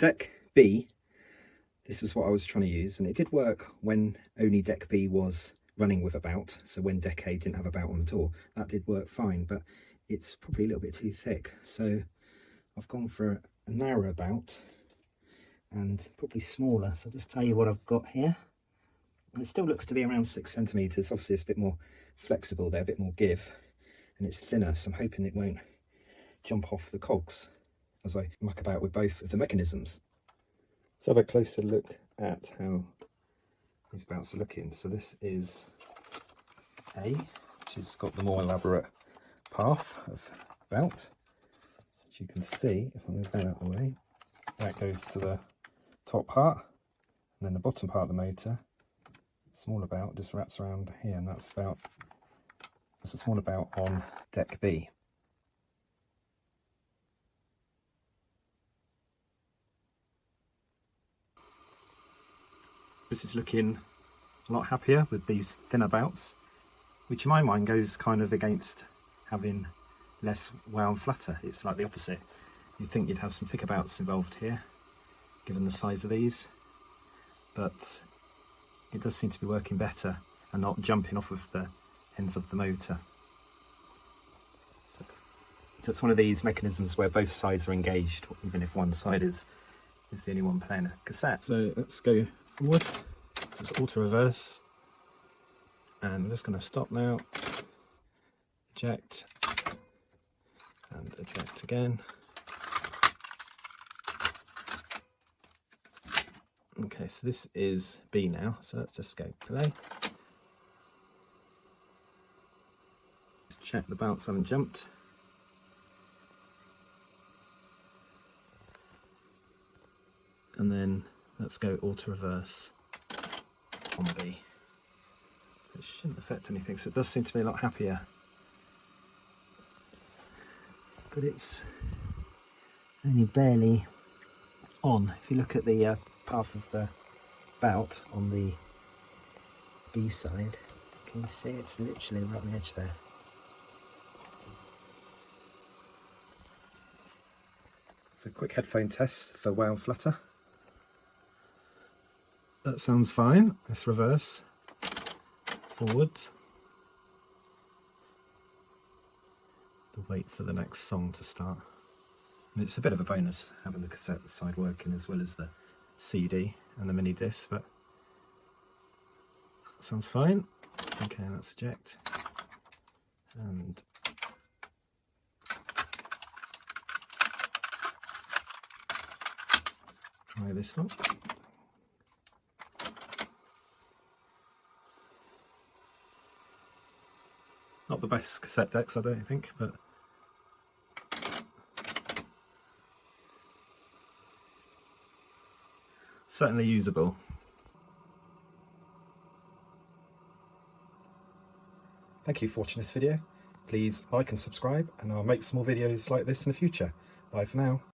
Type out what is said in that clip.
deck B, this was what I was trying to use, and it did work when only deck B was running with a bout. So when deck A didn't have a bout on at all, that did work fine, but it's probably a little bit too thick. So I've gone for a narrower bout and probably smaller. So I'll just tell you what I've got here. And it still looks to be around 6 centimeters. Obviously it's a bit more flexible there, a bit more give, and it's thinner, so I'm hoping it won't jump off the cogs as I muck about with both of the mechanisms. So have a closer look at how these bouts are looking. So this is A, which has got the more elaborate path of bout. As you can see, if I move that out of the way, that goes to the top part, and then the bottom part of the motor, smaller bout, just wraps around here, and that's a smaller bout on deck B. This is looking a lot happier with these thinner bouts, which in my mind goes kind of against having less wow and flutter. It's like the opposite. You'd think you'd have some thicker bouts involved here, given the size of these, but it does seem to be working better and not jumping off of the ends of the motor. So it's one of these mechanisms where both sides are engaged, even if one side is the only one playing a cassette. So let's go forward, just auto reverse, and I'm just going to stop now, eject, and eject again. Okay, so this is B now, so let's just go play. Just check the bounce haven't jumped. And then let's go auto reverse on B. It shouldn't affect anything, so it does seem to be a lot happier. But it's only barely on. If you look at the path of the bout on the B side, can you see it's literally right on the edge there. So a quick headphone test for wow and flutter. That sounds fine. Let's reverse forwards. To wait for the next song to start. And it's a bit of a bonus having the cassette side working as well as the CD and the mini disc, but that sounds fine. Okay, let's eject and try this one. Not the best cassette decks, I don't think, but certainly usable. Thank you for watching this video. Please like and subscribe, and I'll make some more videos like this in the future. Bye for now.